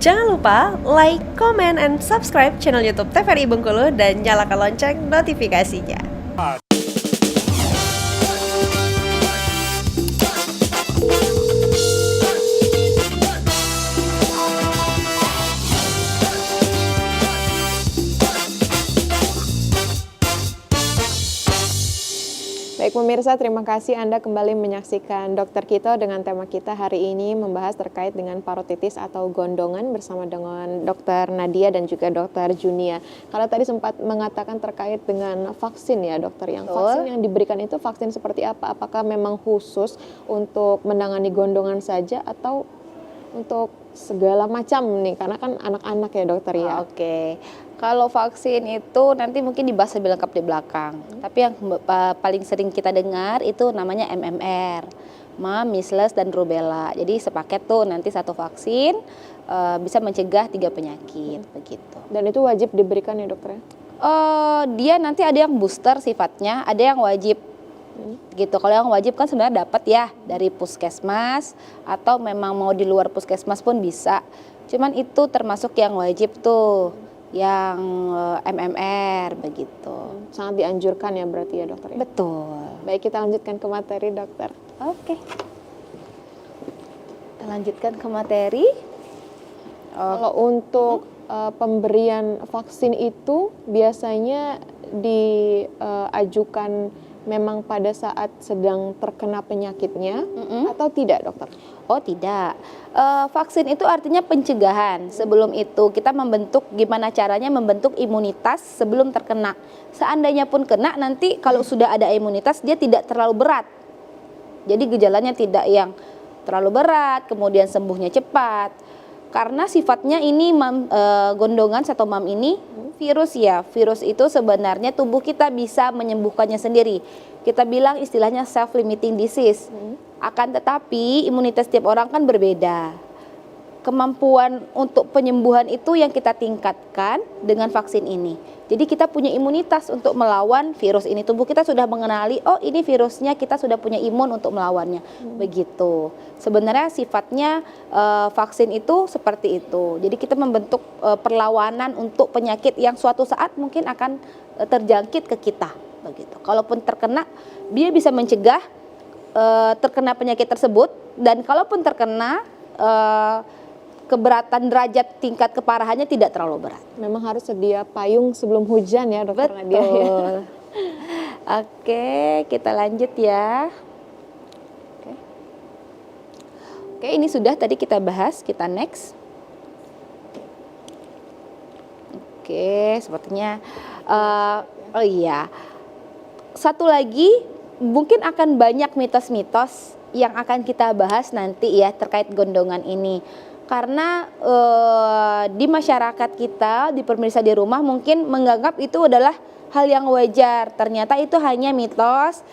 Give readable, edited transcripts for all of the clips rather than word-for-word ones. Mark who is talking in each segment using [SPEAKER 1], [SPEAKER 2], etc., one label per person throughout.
[SPEAKER 1] Jangan lupa like, comment, and subscribe channel YouTube TVRI Bengkulu dan nyalakan lonceng notifikasinya.
[SPEAKER 2] Baik pemirsa, terima kasih Anda kembali menyaksikan Dokter Kito dengan tema kita hari ini membahas terkait dengan parotitis atau gondongan bersama dengan Dokter Nadia dan juga Dokter Junia. Kalau tadi sempat mengatakan terkait dengan vaksin ya dokter, vaksin yang diberikan itu vaksin seperti apa? Apakah memang khusus untuk menangani gondongan saja atau untuk segala macam nih? Karena kan anak-anak ya dokter ya.
[SPEAKER 3] Oke. Kalau vaksin itu nanti mungkin dibahas lebih lengkap di belakang. Tapi yang paling sering kita dengar itu namanya MMR, mumps, measles, dan rubella. Jadi sepaket tuh nanti satu vaksin bisa mencegah 3 penyakit begitu.
[SPEAKER 2] Dan itu wajib diberikan ya dokter?
[SPEAKER 3] Dia nanti ada yang booster sifatnya, ada yang wajib. Gitu. Kalau yang wajib kan sebenarnya dapat ya dari puskesmas atau memang mau di luar puskesmas pun bisa. Cuman itu termasuk yang wajib tuh. Yang MMR begitu.
[SPEAKER 2] Sangat dianjurkan ya berarti ya dokter ya?
[SPEAKER 3] Betul.
[SPEAKER 2] Baik, kita lanjutkan ke materi dokter.
[SPEAKER 3] Oke. Kita lanjutkan ke materi.
[SPEAKER 2] Kalau untuk pemberian vaksin itu biasanya diajukan memang pada saat sedang terkena penyakitnya atau tidak dokter?
[SPEAKER 3] Oh tidak, vaksin itu artinya pencegahan. Sebelum itu kita membentuk gimana caranya membentuk imunitas sebelum terkena. Seandainya pun kena nanti kalau sudah ada imunitas dia tidak terlalu berat. Jadi gejalanya tidak yang terlalu berat, kemudian sembuhnya cepat. Karena sifatnya ini gondongan atau MAM ini virus ya. Virus itu sebenarnya tubuh kita bisa menyembuhkannya sendiri. Kita bilang istilahnya self-limiting disease. Akan tetapi imunitas tiap orang kan berbeda. Kemampuan untuk penyembuhan itu yang kita tingkatkan dengan vaksin ini. Jadi kita punya imunitas untuk melawan virus ini. Tubuh kita sudah mengenali, oh ini virusnya, kita sudah punya imun untuk melawannya. Begitu. Sebenarnya sifatnya vaksin itu seperti itu. Jadi kita membentuk perlawanan untuk penyakit yang suatu saat mungkin akan terjangkit ke kita. Begitu. Kalaupun terkena, dia bisa mencegah terkena penyakit tersebut. Dan kalaupun terkena, keberatan derajat tingkat keparahannya tidak terlalu berat.
[SPEAKER 2] Memang harus sedia payung sebelum hujan ya dokter Nadia.
[SPEAKER 3] Betul. Oke, kita lanjut ya. Oke, ini sudah tadi kita bahas, kita next. Oke, sepertinya oh iya. Satu lagi, mungkin akan banyak mitos-mitos yang akan kita bahas nanti ya terkait gondongan ini. Karena di masyarakat kita, di pemirsa di rumah mungkin menganggap itu adalah hal yang wajar. Ternyata itu hanya mitos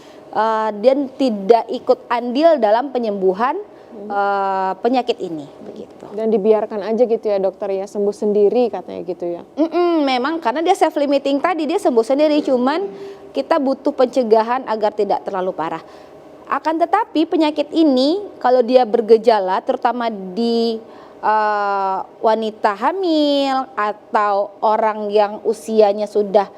[SPEAKER 3] dan tidak ikut andil dalam penyembuhan penyakit ini, begitu.
[SPEAKER 2] Dan dibiarkan aja gitu ya dokter ya, sembuh sendiri katanya gitu ya.
[SPEAKER 3] Memang karena dia self limiting tadi, dia sembuh sendiri, cuman kita butuh pencegahan agar tidak terlalu parah. Akan tetapi penyakit ini kalau dia bergejala terutama di wanita hamil atau orang yang usianya sudah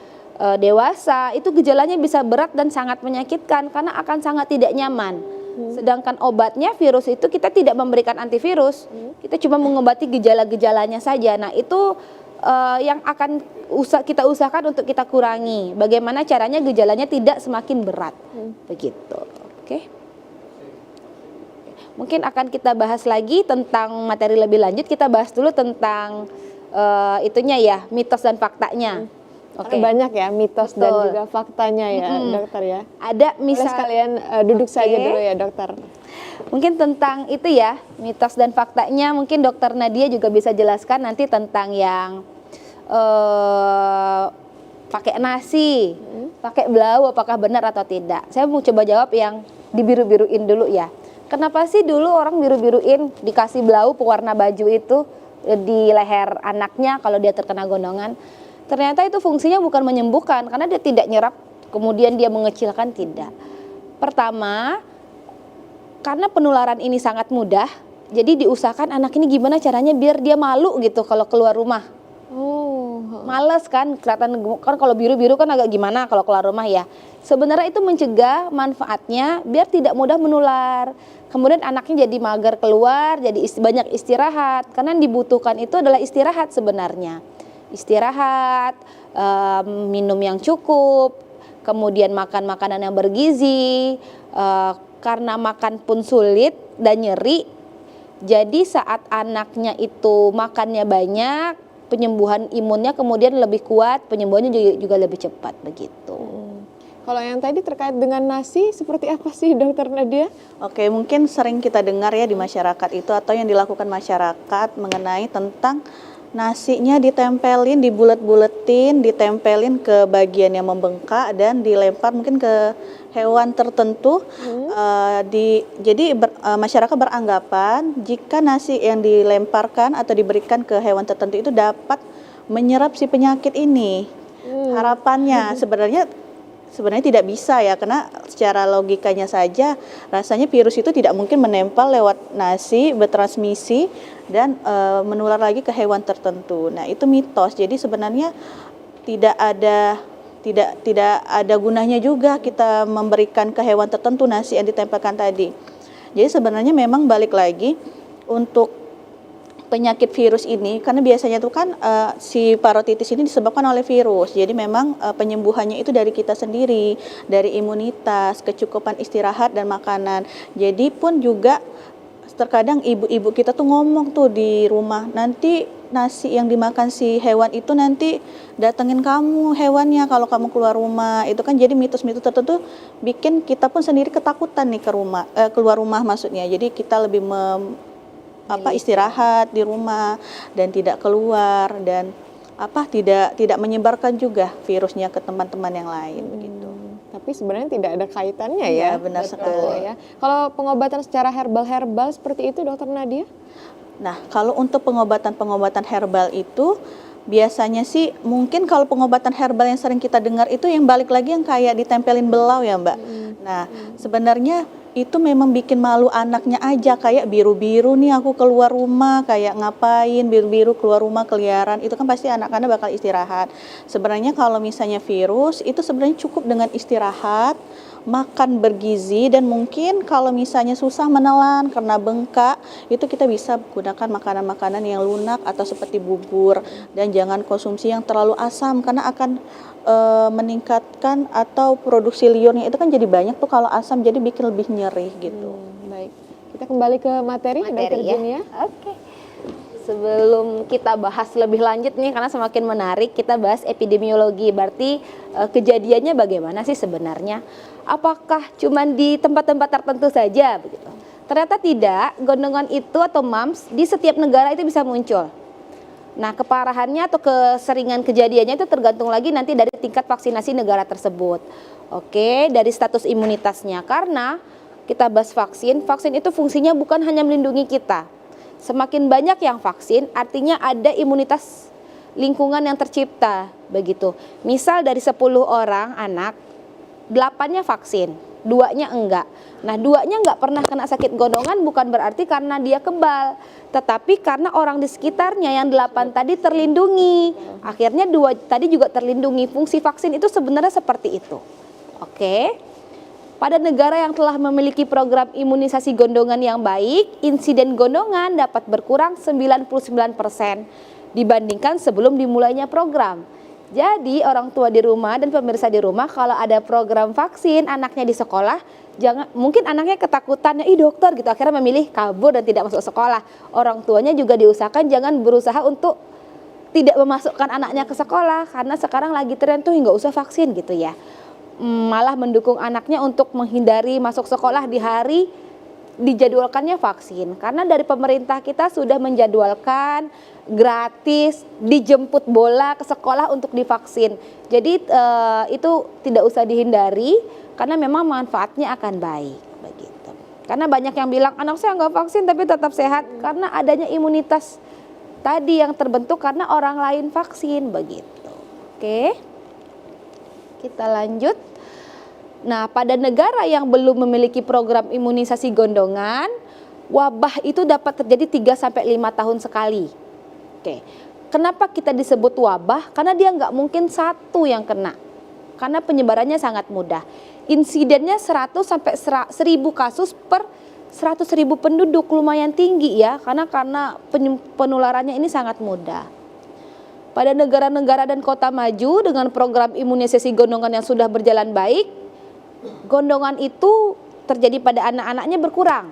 [SPEAKER 3] dewasa, itu gejalanya bisa berat dan sangat menyakitkan karena akan sangat tidak nyaman. Sedangkan obatnya virus itu kita tidak memberikan antivirus, kita cuma mengobati gejala-gejalanya saja. Nah itu yang akan kita usahakan untuk kita kurangi. Bagaimana caranya gejalanya tidak semakin berat, begitu. Oke. Mungkin akan kita bahas lagi tentang materi lebih lanjut. Kita bahas dulu tentang itunya ya, mitos dan faktanya.
[SPEAKER 2] Oke. Banyak ya mitos dan juga faktanya ya dokter ya.
[SPEAKER 3] Ada misal
[SPEAKER 2] kalian duduk saja dulu ya dokter.
[SPEAKER 3] Mungkin tentang itu ya, mitos dan faktanya mungkin dokter Nadia juga bisa jelaskan nanti tentang yang pakai nasi, pakai belau apakah benar atau tidak. Saya mau coba jawab yang dibiru-biruin dulu ya. Kenapa sih dulu orang biru-biruin dikasih belau pewarna baju itu di leher anaknya kalau dia terkena gondongan? Ternyata itu fungsinya bukan menyembuhkan karena dia tidak nyerap kemudian dia mengecilkan, tidak. Pertama, karena penularan ini sangat mudah, Jadi diusahakan anak ini gimana caranya biar dia malu gitu kalau keluar rumah.
[SPEAKER 2] Oh,
[SPEAKER 3] Males kan, kelihatan kan kalau biru-biru kan agak gimana kalau keluar rumah ya. Sebenarnya itu mencegah, manfaatnya biar tidak mudah menular. Kemudian anaknya jadi mager keluar, jadi banyak istirahat. Karena yang dibutuhkan itu adalah istirahat sebenarnya. Istirahat, minum yang cukup, kemudian makan makanan yang bergizi. Karena makan pun sulit dan nyeri, jadi saat anaknya itu makannya banyak, penyembuhan imunnya kemudian lebih kuat, penyembuhannya juga lebih cepat begitu.
[SPEAKER 2] kalau yang tadi terkait dengan nasi, seperti apa sih Dokter Nadia?
[SPEAKER 4] Oke, mungkin sering kita dengar ya di masyarakat itu atau yang dilakukan masyarakat mengenai tentang nasinya ditempelin, dibulet-buletin, ditempelin ke bagian yang membengkak dan dilempar mungkin ke hewan tertentu. Masyarakat beranggapan jika nasi yang dilemparkan atau diberikan ke hewan tertentu itu dapat menyerap si penyakit ini. Harapannya sebenarnya tidak bisa ya, karena secara logikanya saja rasanya virus itu tidak mungkin menempel lewat nasi, bertransmisi dan menular lagi ke hewan tertentu. Nah, itu mitos. Jadi sebenarnya tidak ada gunanya juga kita memberikan ke hewan tertentu nasi yang ditempelkan tadi. Jadi sebenarnya memang balik lagi untuk penyakit virus ini, karena biasanya itu kan si parotitis ini disebabkan oleh virus. Jadi memang penyembuhannya itu dari kita sendiri, dari imunitas, kecukupan istirahat dan makanan. Jadi pun juga terkadang ibu-ibu kita tuh ngomong tuh di rumah, nanti nasi yang dimakan si hewan itu nanti datengin kamu hewannya kalau kamu keluar rumah. Itu kan jadi mitos-mitos tertentu bikin kita pun sendiri ketakutan nih keluar rumah maksudnya. Jadi kita lebih istirahat di rumah dan tidak keluar dan tidak menyebarkan juga virusnya ke teman-teman yang lain begitu.
[SPEAKER 2] Tapi sebenarnya tidak ada kaitannya
[SPEAKER 4] Iya,
[SPEAKER 2] ya.
[SPEAKER 4] benar
[SPEAKER 2] Betul,
[SPEAKER 4] sekali.
[SPEAKER 2] ya. Kalau pengobatan secara herbal seperti itu Dokter Nadia?
[SPEAKER 4] Nah, kalau untuk pengobatan herbal itu biasanya sih mungkin kalau pengobatan herbal yang sering kita dengar itu yang balik lagi yang kayak ditempelin belau ya Mbak. Nah, sebenarnya itu memang bikin malu anaknya aja, kayak biru-biru nih aku keluar rumah, kayak ngapain biru-biru keluar rumah keliaran, itu kan pasti anak-anak bakal istirahat. Sebenarnya kalau misalnya virus itu sebenarnya cukup dengan istirahat, makan bergizi, dan mungkin kalau misalnya susah menelan karena bengkak, itu kita bisa gunakan makanan-makanan yang lunak atau seperti bubur, dan jangan konsumsi yang terlalu asam karena akan meningkatkan atau produksi liurnya itu kan jadi banyak tuh kalau asam, jadi bikin lebih nyeri gitu.
[SPEAKER 2] Baik, kita kembali ke materi Dokter
[SPEAKER 3] ya.
[SPEAKER 2] Junia.
[SPEAKER 3] Oke. Sebelum kita bahas lebih lanjut nih, karena semakin menarik, kita bahas epidemiologi. Berarti kejadiannya bagaimana sih sebenarnya? Apakah cuma di tempat-tempat tertentu saja begitu? Ternyata tidak. Gondongan itu atau mumps di setiap negara itu bisa muncul. Nah, keparahannya atau keseringan kejadiannya itu tergantung lagi nanti dari tingkat vaksinasi negara tersebut. Oke, dari status imunitasnya. Karena kita bahas vaksin itu fungsinya bukan hanya melindungi kita. Semakin banyak yang vaksin, artinya ada imunitas lingkungan yang tercipta, begitu. Misal dari 10 orang anak, 8-nya vaksin, 2-nya enggak. Nah, 2-nya enggak pernah kena sakit gondongan bukan berarti karena dia kebal, tetapi karena orang di sekitarnya yang 8 tadi terlindungi. Akhirnya 2 tadi juga terlindungi. Fungsi vaksin itu sebenarnya seperti itu. Oke. Pada negara yang telah memiliki program imunisasi gondongan yang baik, insiden gondongan dapat berkurang 99% dibandingkan sebelum dimulainya program. Jadi orang tua di rumah dan pemirsa di rumah, kalau ada program vaksin anaknya di sekolah, mungkin anaknya ketakutan, ih dokter gitu, akhirnya memilih kabur dan tidak masuk sekolah. Orang tuanya juga diusahakan jangan berusaha untuk tidak memasukkan anaknya ke sekolah, karena sekarang lagi tren tuh nggak usah vaksin gitu ya. Malah mendukung anaknya untuk menghindari masuk sekolah di hari dijadwalkannya vaksin, karena dari pemerintah kita sudah menjadwalkan gratis dijemput bola ke sekolah untuk divaksin. Jadi itu tidak usah dihindari karena memang manfaatnya akan baik begitu. Karena banyak yang bilang anak saya nggak vaksin tapi tetap sehat, karena adanya imunitas tadi yang terbentuk karena orang lain vaksin begitu. Oke, kita lanjut. Nah, pada negara yang belum memiliki program imunisasi gondongan, Wabah itu dapat terjadi 3-5 tahun sekali. Oke. Kenapa kita disebut wabah? Karena dia nggak mungkin satu yang kena. Karena penyebarannya sangat mudah. Insidennya 100-1000 kasus per 100.000 penduduk, lumayan tinggi ya. Karena penularannya ini sangat mudah. Pada negara-negara dan kota maju dengan program imunisasi gondongan yang sudah berjalan baik, gondongan itu terjadi pada anak-anaknya berkurang.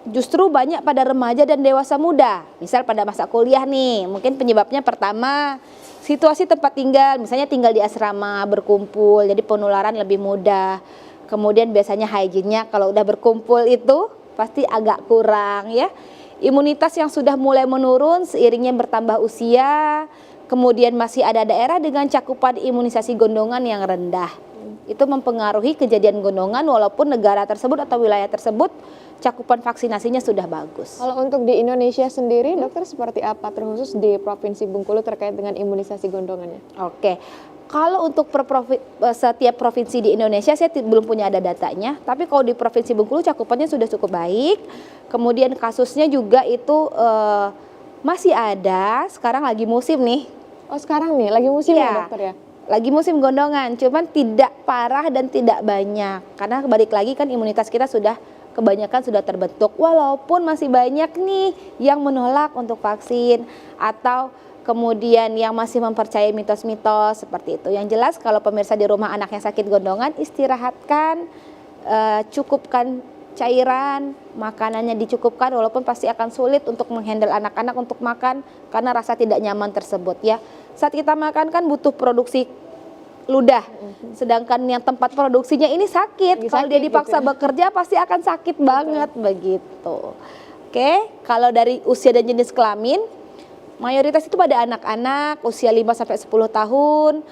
[SPEAKER 3] Justru banyak pada remaja dan dewasa muda. Misal pada masa kuliah nih, mungkin penyebabnya pertama situasi tempat tinggal, misalnya tinggal di asrama, berkumpul, jadi penularan lebih mudah. Kemudian biasanya hygiene-nya kalau udah berkumpul itu pasti agak kurang ya. Imunitas yang sudah mulai menurun seiringnya bertambah usia. Kemudian masih ada daerah dengan cakupan imunisasi gondongan yang rendah. Itu mempengaruhi kejadian gondongan walaupun negara tersebut atau wilayah tersebut cakupan vaksinasinya sudah bagus.
[SPEAKER 2] Kalau untuk di Indonesia sendiri, dokter seperti apa terkhusus di Provinsi Bengkulu terkait dengan imunisasi gondongannya?
[SPEAKER 3] Oke, kalau untuk setiap provinsi di Indonesia saya belum punya ada datanya, tapi kalau di Provinsi Bengkulu cakupannya sudah cukup baik. Kemudian kasusnya juga itu masih ada, sekarang lagi musim nih.
[SPEAKER 2] Oh sekarang nih, lagi musim ya dokter ya?
[SPEAKER 3] Lagi musim gondongan, cuman tidak parah dan tidak banyak. Karena balik lagi kan imunitas kita kebanyakan sudah terbentuk. Walaupun masih banyak nih yang menolak untuk vaksin atau kemudian yang masih mempercayai mitos-mitos seperti itu. Yang jelas kalau pemirsa di rumah anaknya sakit gondongan, istirahatkan, cukupkan cairan, makanannya dicukupkan walaupun pasti akan sulit untuk menghandle anak-anak untuk makan karena rasa tidak nyaman tersebut ya. Saat kita makan kan butuh produksi ludah, sedangkan yang tempat produksinya ini sakit. Kalau dia dipaksa bekerja pasti akan sakit banget begitu. Oke, kalau dari usia dan jenis kelamin, mayoritas itu pada anak-anak usia 5-10 tahun,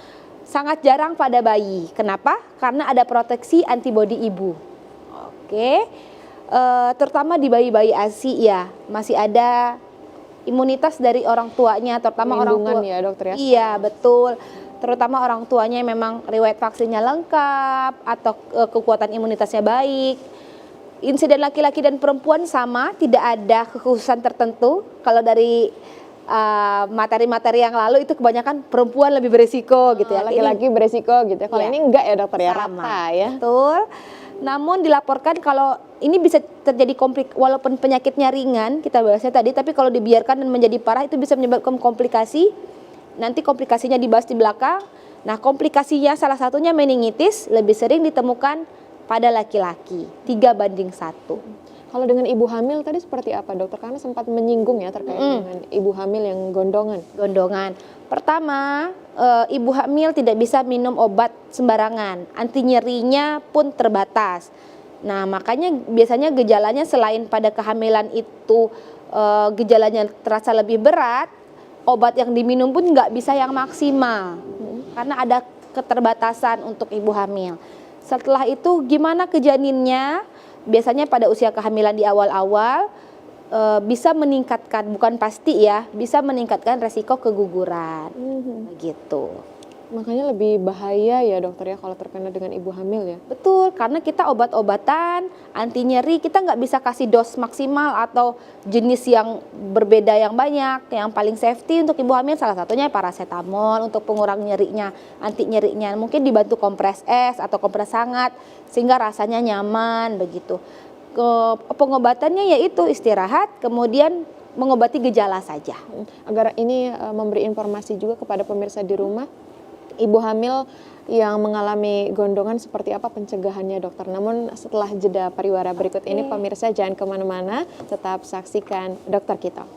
[SPEAKER 3] sangat jarang pada bayi. Kenapa? Karena ada proteksi antibodi ibu. Oke, terutama di bayi-bayi ASI ya, masih ada imunitas dari orang tuanya, terutama orang tua.
[SPEAKER 2] Ya dokter ya?
[SPEAKER 3] Iya, betul. Terutama orang tuanya yang memang riwayat vaksinnya lengkap atau kekuatan imunitasnya baik. Insiden laki-laki dan perempuan sama, tidak ada kekhususan tertentu. Kalau dari materi-materi yang lalu itu kebanyakan perempuan lebih beresiko gitu ya.
[SPEAKER 2] Laki-laki beresiko gitu ya. Kalau ini enggak ya dokter ya,
[SPEAKER 3] sama,
[SPEAKER 2] rata ya.
[SPEAKER 3] Betul. Namun dilaporkan kalau ini bisa terjadi walaupun penyakitnya ringan, kita bahasnya tadi, tapi kalau dibiarkan dan menjadi parah itu bisa menyebabkan komplikasi. Nanti komplikasinya dibahas di belakang. Nah, komplikasinya salah satunya meningitis lebih sering ditemukan pada laki-laki, 3:1.
[SPEAKER 2] Kalau dengan ibu hamil tadi seperti apa dokter? Karena sempat menyinggung ya terkait dengan ibu hamil yang gondongan.
[SPEAKER 3] Pertama, ibu hamil tidak bisa minum obat sembarangan. Anti nyerinya pun terbatas. Nah, makanya biasanya gejalanya selain pada kehamilan itu gejalanya terasa lebih berat, obat yang diminum pun nggak bisa yang maksimal. Karena ada keterbatasan untuk ibu hamil. Setelah itu gimana ke janinnya? Biasanya pada usia kehamilan di awal-awal bisa meningkatkan, bukan pasti ya, bisa meningkatkan resiko keguguran, begitu.
[SPEAKER 2] Makanya lebih bahaya ya dokter ya kalau terkena dengan ibu hamil ya.
[SPEAKER 3] Betul, karena kita obat-obatan anti nyeri kita nggak bisa kasih dos maksimal atau jenis yang berbeda yang banyak. Yang paling safety untuk ibu hamil salah satunya paracetamol untuk pengurang nyerinya, anti nyerinya. Mungkin dibantu kompres es atau kompres hangat sehingga rasanya nyaman begitu. Pengobatannya yaitu istirahat, kemudian mengobati gejala saja.
[SPEAKER 2] Agar ini memberi informasi juga kepada pemirsa di rumah, ibu hamil yang mengalami gondongan seperti apa pencegahannya dokter. Namun setelah jeda pariwara berikut ini pemirsa jangan kemana-mana, tetap saksikan Dokter Kito.